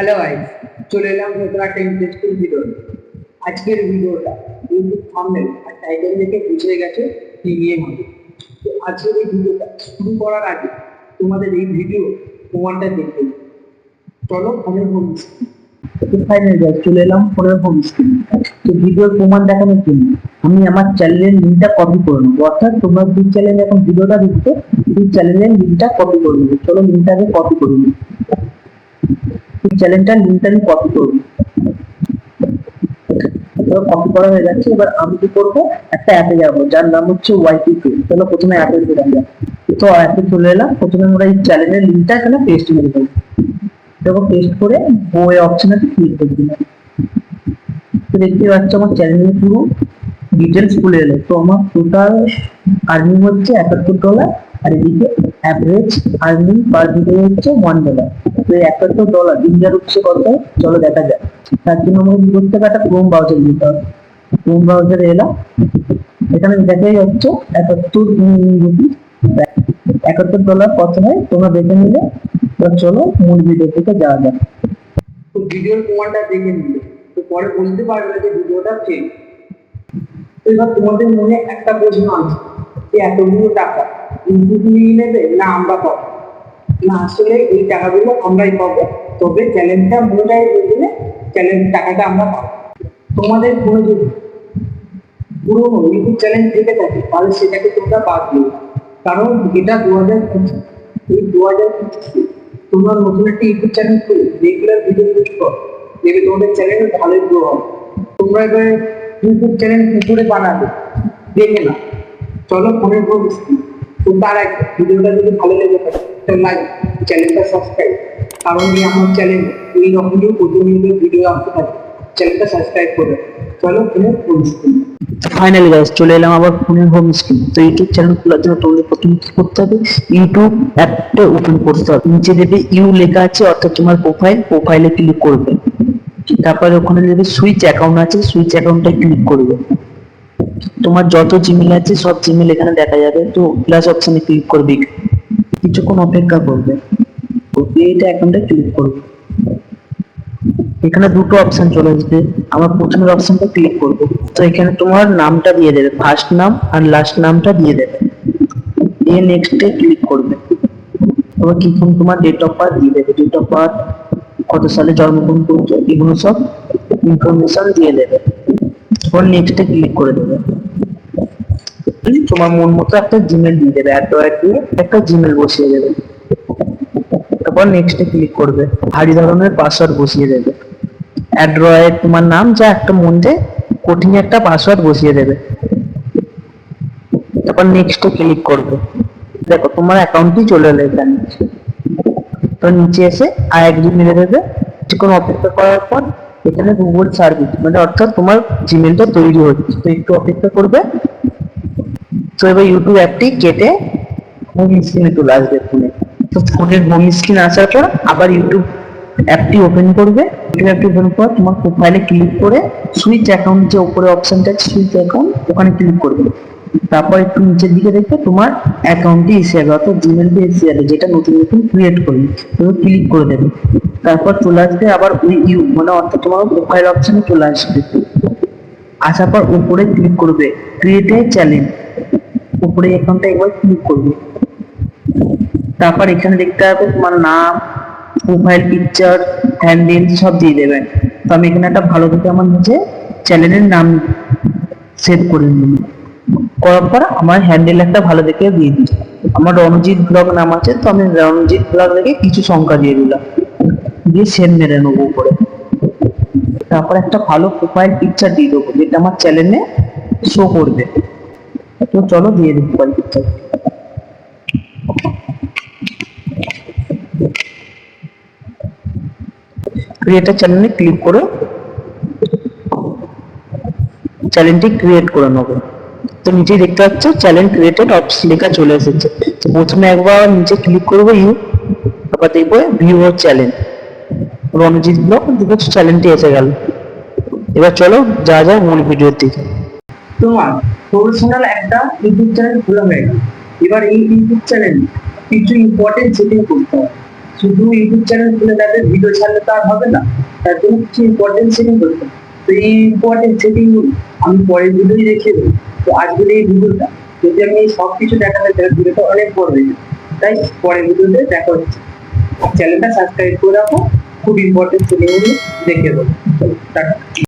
Hello guys, চলে এলাম নতুন একটা ইন্টারেস্টিং ভিডিও। আজকের ভিডিওটা ইউটিউব থাম্বনেল আর টাইটেল দেখে বুঝে গেছে কি নিয়ে হবে। তো আজকের এই ভিডিওটা শুরু করার আগে তোমাদের এই ভিডিও প্রমাণটা দেখতে হবে। চলো ফোনের হোম স্ক্রিন। তো ফাইনাল গাইস, চলে এলাম ফোনের হোম স্ক্রিন। তো ভিডিওর প্রমাণ দেখানোর জন্য আমি আমার চ্যানেলের লিঙ্কটা কপি করে নেবো। অর্থাৎ তোমরা যে চ্যানেলে এখন ভিডিওটা দেখছো সেই চ্যানেলের লিঙ্কটা কপি করে নেবো। চলো লিঙ্কটা আগে কপি করে নিই। এই চ্যানেলটার লিঙ্কটা আমি কপি করবো। কপি করা হয়ে যাচ্ছে। এবার আমি কি করবো, একটা অ্যাপে যাবো যার নাম হচ্ছে ওয়াইটি টু। চলো প্রথমে অ্যাপে চলে যাবো। তো অ্যাপে চলে এলাম। প্রথমে আমরা এই চ্যানেলের লিঙ্কটা এখানে পেস্ট করে দেবো। দেখো পেস্ট করে বই অপশনে ক্লিক করে দিলাম। তো দেখতে পাচ্ছ আমার চ্যানেলের পুরো ডিটেলস খুলে এলো। তো আমার টোটাল আর্নিং হচ্ছে $71 আর এদিকে অ্যাভারেজ আর্নিং পার ভিডিও হচ্ছে $1। তো এই $71 ইন্ডিয়ার হচ্ছে কত, চলো দেখা যাক। তার জন্য আমাকে কি করতে হবে, একটা ক্রোম ব্রাউজার দিতে হবে। ক্রোম ব্রাউজারে এলাম। এখানে দেখাই যাচ্ছে 71 রুপিস, $71 কত হয় তোমরা দেখে নিলে। এবার চলো মূল ভিডিও থেকে যাওয়া যাক। তো ভিডিওর প্রমাণটা দেখে নিলে তো পরে বলতে পারবে যে ভিডিওটা ফেক। এবার তোমাদের মনে একটা প্রশ্ন আছে যে এতগুলো টাকা ইউটিউব নিয়ে নেবে না আমরা পাবো? না, আসলে এই টাকাগুলো আমরাই পাবো, তবে চ্যানেলটা মনিটাইজ হয়ে গেলে চ্যানেল টাকাটা আমরা পাবো। তোমাদের কোনো যদি পুরোনো ইউটিউব চ্যানেল থেকে থাকে তাহলে সেটাকে তোমরা বাদ দিও, কারণ এটা 2025। এই 2025 তোমরা নতুন একটা ইউটিউব চ্যানেল খুলে রেগুলার ভিডিও পোস্ট করো, দেখবে তোমাদের চ্যানেল ভালোই গ্রো হবে। তোমরা এবার ইউটিউব চ্যানেল কি করে বানাবে দেখে না, চলো ফোনের উপর স্ক্রিন। তো তার আগে ভিডিওটা যদি ভালো লেগে থাকে তো লাইক, চ্যানেলটা সাবস্ক্রাইব, কারণ আমার চ্যানেল এই রকমই প্রতিনিয়ত ভিডিও আসতে থাকে। চ্যানেলটা সাবস্ক্রাইব করে চলো ফোনের হোম স্ক্রিন। ফাইনালি গাইস, চলে এলাম আবার ফোনের হোম স্ক্রিন। তো ইউটিউব চ্যানেল খোলার জন্য তোমাদের প্রথমে কি করতে হবে, ইউটিউব অ্যাপটা ওপেন করতে হবে। নিচে দেবে ইউ লেখা আছে, অর্থাৎ তোমার প্রোফাইলে ক্লিক করবে। তারপরে ওখানে যদি সুইচ অ্যাকাউন্ট আছে সুইচ অ্যাকাউন্টে ক্লিক করবে। তোমার যত জিমেল আছে সব জিমেল এখানে দেখা যাবে। তো প্লাস অপশনে ক্লিক করবে, কিছুক্ষণ অপেক্ষা করবে। ক্রিয়েট অ্যাকাউন্টে ক্লিক করবে। এখানে দুটো অপশন চলে আসবে। আমার প্রথমের অপশনটা ক্লিক করব। তো এখানে তোমার নামটা দিয়ে দেবে, ফার্স্ট নাম আর লাস্ট নামটা দিয়ে দেবে। দিয়ে নেক্সটে ক্লিক করবে। এবার কিছুক্ষণ তোমার ডেট অফ বার্থ দিয়ে দেবে, ডেট অফ বার্থ, কত সালে জন্মগ্রহণ করছো, এগুলো সব ইনফরমেশন দিয়ে দেবে। এবার নেক্সটে ক্লিক করে দেবে। তোমার মন মতো একটা জিমেল দিয়ে দেবে, দিয়ে একটা জিমেল বসিয়ে দেবে। তারপর নেক্সটে ক্লিক করবে, ভারী ধরনের পাসওয়ার্ড বসিয়ে দেবে। অ্যাড্রয়েড তোমার নাম যা একটা মধ্যে কঠিন একটা পাসওয়ার্ড বসিয়ে দেবে। তারপর নেক্সটে ক্লিক করবে। দেখো তোমার অ্যাকাউন্টটি চলে এলো এখানে। তো নিচে এসে আর একদিন মেরে দেবে। কিছুক্ষণ অপেক্ষা করার পর এখানে গুগল সার্ভিস, মানে অর্থাৎ তোমার জিমেলটা তৈরি হচ্ছে। তো একটু অপেক্ষা করবে। তো এবার ইউটিউব অ্যাপটি কেটে হোম স্ক্রিনে চলে আসবে ফোনে। তো ফোনের হোম স্ক্রিন আসার পর আবার ইউটিউব অ্যাপটি ওপেন করবে। ইউটিউব অ্যাপটি ওপেন পর তোমার প্রোফাইলে ক্লিক করে সুইচ অ্যাকাউন্ট, যে উপরে অপশনটা আছে সুইচ অ্যাকাউন্ট, ওখানে ক্লিক করবে। তারপর একটু নিচের দিকে দেখবে তোমার অ্যাকাউন্টটি এসে যাবে, অর্থাৎ জিমেলটি এসে যাবে, যেটা নতুন নতুন ক্রিয়েট করবে। তুমি ক্লিক করে দেবে। তারপর চলে আসবে আবার ওই ইউ, মানে অর্থাৎ তোমার প্রোফাইল অপশনে চলে আসবে। আসার পর উপরে ক্লিক করবে ক্রিয়েট এ চ্যানেল, উপরে অ্যাকাউন্টটা একবার ক্লিক করবে। তারপর এখানে দেখতে হবে তোমার নাম, প্রোফাইল পিকচার, হ্যান্ডেল সব দিয়ে দেবেন। তো আমি এখানে একটা ভালো দেখে আমার নিচে চ্যানেলের নাম সেভ করে নিলাম। করার পর আমার হ্যান্ডেল একটা ভালো দেখে দিয়ে দিই। আমার রণজিৎ ব্লগ নাম আছে, তো আমি রণজিৎ ব্লগ রেখে কিছু সংখ্যা দিয়ে দিলাম, দিয়ে সেন্ড মেরে নেবো উপরে। তারপর একটা ভালো প্রোফাইল পিকচার দিয়ে দেবো, যেটা আমার চ্যানেলে শো করবে। তো চলো দিয়ে দিই প্রোফাইল পিকচার। ক্রিয়েটার চ্যানেলে ক্লিক করে চ্যানেলটি ক্রিয়েট করে নেবো। তো নিচে দেখতে পাচ্ছ চ্যানেল ক্রিয়েটেড অপশন লেখা চলে এসেছে। তো প্রথমে একবার নিচে ক্লিক করবো ইউ, তারপর দেখবো ভিউ ওর চ্যানেল, রণজিৎ ব্লগ, দেখো চ্যানেলটি এসে গেল। এবার চলো যা যা মূল ভিডিওর দিকে। তোমার প্রফেশনাল একটা ইউটিউব চ্যানেল খোলা হয়ে গেল। এবার এই ইউটিউব চ্যানেল কিছু ইম্পর্টেন্ট সেটিং করতে হবে। শুধু ইউটিউব চ্যানেল খুলে তাদের ভিডিও ছাড়লে তো আর হবে না, তার জন্য কিছু ইম্পর্টেন্ট সেটিং করতে হবে। তো এই ইম্পর্টেন্ট সেটিং আমি পরের ভিডিওই দেখিয়ে দেবো। তো আজকের এই ভিডিওটা যদি আমি সবকিছু দেখাতে চাই ভিডিওটা অনেক বড় হয়ে যাবে, তাই পরের ভিডিওতে দেখা হচ্ছে। চ্যানেলটা সাবস্ক্রাইব করে রাখো, খুব ইম্পর্টেন্ট সেটিং গুলো দেখিয়ে দেবো। টাটা।